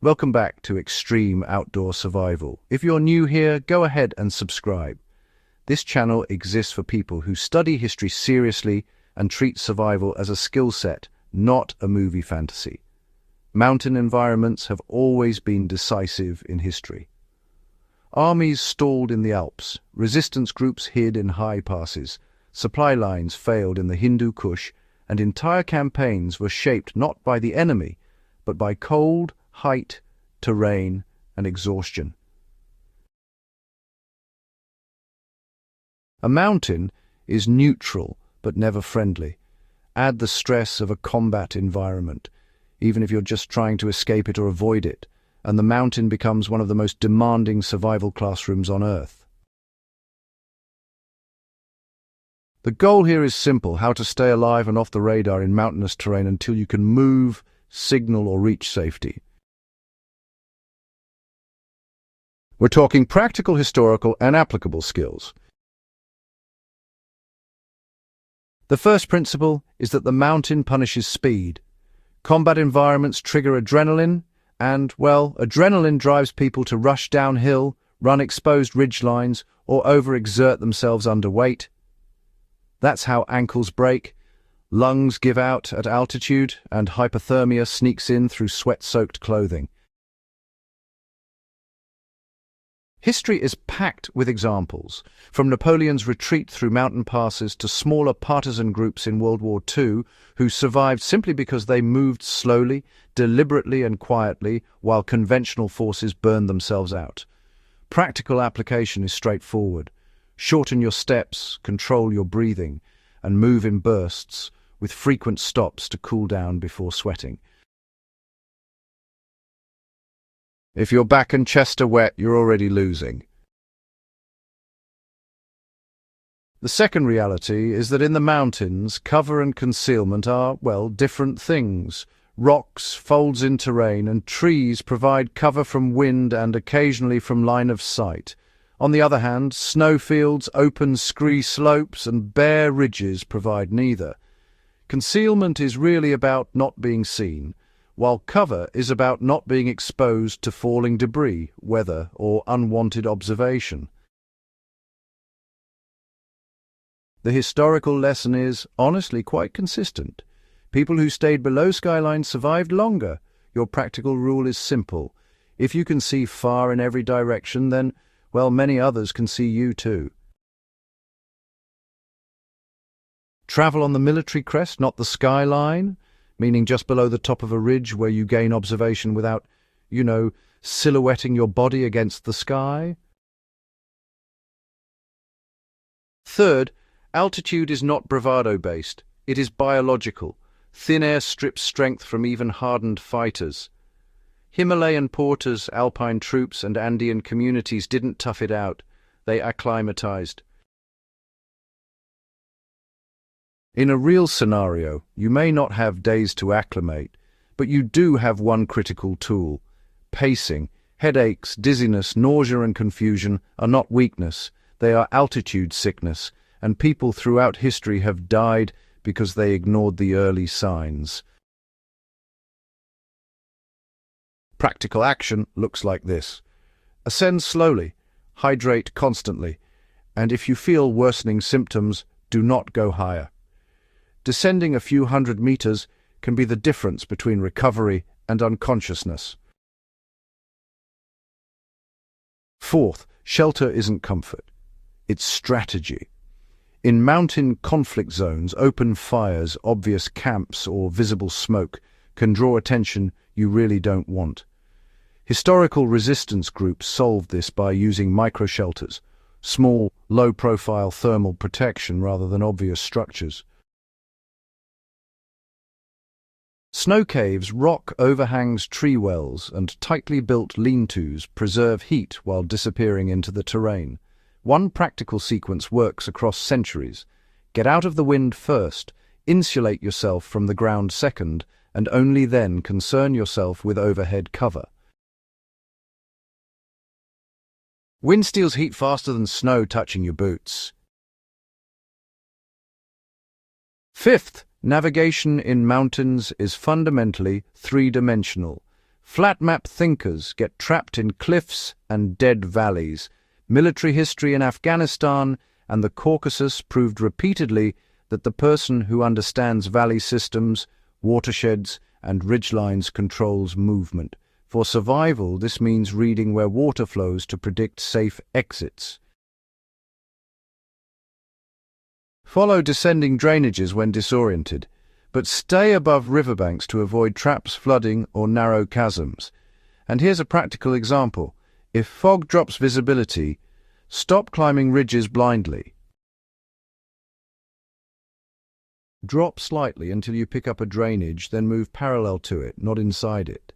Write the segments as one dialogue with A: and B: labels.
A: Welcome back to Extreme Outdoor Survival. If you're new here, go ahead and subscribe. This channel exists for people who study history seriously and treat survival as a skill set, not a movie fantasy. Mountain environments have always been decisive in history. Armies stalled in the Alps, resistance groups hid in high passes, supply lines failed in the Hindu Kush, and entire campaigns were shaped not by the enemy, but by cold, height, terrain, and exhaustion. A mountain is neutral but never friendly. Add the stress of a combat environment, even if you're just trying to escape it or avoid it, and the mountain becomes one of the most demanding survival classrooms on Earth. The goal here is simple: how to stay alive and off the radar in mountainous terrain until you can move, signal, or reach safety. We're talking practical, historical, and applicable skills. The first principle is that the mountain punishes speed. Combat environments trigger adrenaline, and, well, adrenaline drives people to rush downhill, run exposed ridgelines, or overexert themselves under weight. That's how ankles break, lungs give out at altitude, and hypothermia sneaks in through sweat-soaked clothing. History is packed with examples, from Napoleon's retreat through mountain passes to smaller partisan groups in World War II who survived simply because they moved slowly, deliberately and quietly while conventional forces burned themselves out. Practical application is straightforward. Shorten your steps, control your breathing, and move in bursts, with frequent stops to cool down before sweating. If your back and chest are wet, you're already losing. The second reality is that in the mountains, cover and concealment are, well, different things. Rocks, folds in terrain, and trees provide cover from wind and occasionally from line of sight. On the other hand, snowfields, open scree slopes, and bare ridges provide neither. Concealment is really about not being seen, while cover is about not being exposed to falling debris, weather, or unwanted observation. The historical lesson is, honestly, quite consistent. People who stayed below skyline survived longer. Your practical rule is simple. If you can see far in every direction, then, well, many others can see you too. Travel on the military crest, not the skyline, meaning just below the top of a ridge where you gain observation without, silhouetting your body against the sky. Third, altitude is not bravado-based. It is biological. Thin air strips strength from even hardened fighters. Himalayan porters, alpine troops, and Andean communities didn't tough it out. They acclimatized. In a real scenario, you may not have days to acclimate, but you do have one critical tool: pacing. Headaches, dizziness, nausea, and confusion are not weakness. They are altitude sickness, and people throughout history have died because they ignored the early signs. Practical action looks like this. Ascend slowly, hydrate constantly, and if you feel worsening symptoms, do not go higher. Descending a few hundred meters can be the difference between recovery and unconsciousness. Fourth, shelter isn't comfort. It's strategy. In mountain conflict zones, open fires, obvious camps, or visible smoke can draw attention you really don't want. Historical resistance groups solved this by using microshelters, small, low-profile thermal protection rather than obvious structures. Snow caves, rock overhangs, tree wells, and tightly built lean-tos preserve heat while disappearing into the terrain. One practical sequence works across centuries. Get out of the wind first, insulate yourself from the ground second, and only then concern yourself with overhead cover. Wind steals heat faster than snow touching your boots. Fifth, navigation in mountains is fundamentally three-dimensional. Flat map thinkers get trapped in cliffs and dead valleys. Military history in Afghanistan and the Caucasus proved repeatedly that the person who understands valley systems, watersheds, and ridgelines controls movement. For survival, this means reading where water flows to predict safe exits. Follow descending drainages when disoriented, but stay above riverbanks to avoid traps, flooding, or narrow chasms. And here's a practical example. If fog drops visibility, stop climbing ridges blindly. Drop slightly until you pick up a drainage, then move parallel to it, not inside it.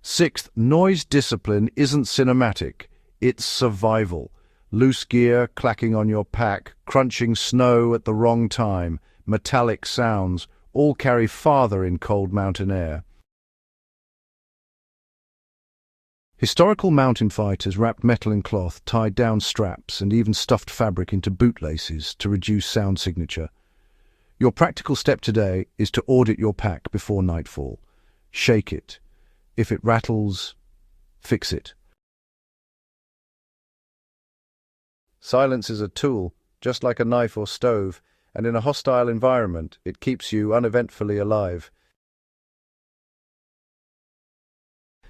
A: Sixth, noise discipline isn't cinematic, it's survival. Loose gear clacking on your pack, crunching snow at the wrong time, metallic sounds, all carry farther in cold mountain air. Historical mountain fighters wrapped metal in cloth, tied down straps, and even stuffed fabric into bootlaces to reduce sound signature. Your practical step today is to audit your pack before nightfall. Shake it. If it rattles, fix it. Silence is a tool, just like a knife or stove, and in a hostile environment, it keeps you uneventfully alive.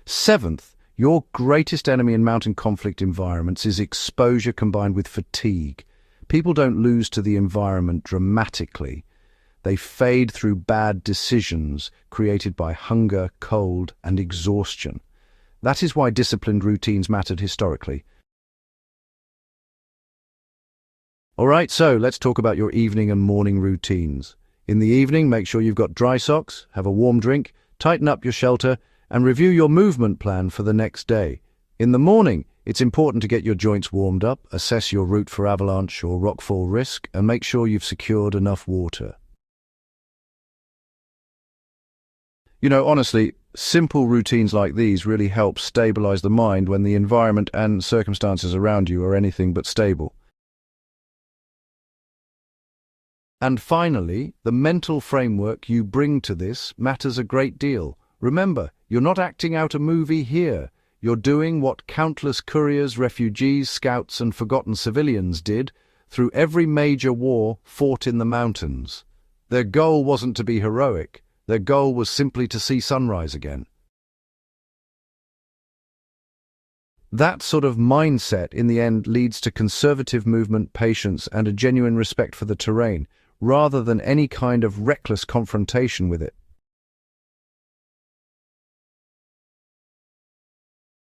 A: Seventh, your greatest enemy in mountain conflict environments is exposure combined with fatigue. People don't lose to the environment dramatically. They fade through bad decisions created by hunger, cold, and exhaustion. That is why disciplined routines mattered historically. All right, so let's talk about your evening and morning routines. In the evening, make sure you've got dry socks, have a warm drink, tighten up your shelter, and review your movement plan for the next day. In the morning, it's important to get your joints warmed up, assess your route for avalanche or rockfall risk, and make sure you've secured enough water. You know, honestly, simple routines like these really help stabilize the mind when the environment and circumstances around you are anything but stable. And finally, the mental framework you bring to this matters a great deal. Remember, you're not acting out a movie here. You're doing what countless couriers, refugees, scouts, and forgotten civilians did through every major war fought in the mountains. Their goal wasn't to be heroic. Their goal was simply to see sunrise again. That sort of mindset, in the end, leads to conservative movement, patience, and a genuine respect for the terrain, rather than any kind of reckless confrontation with it.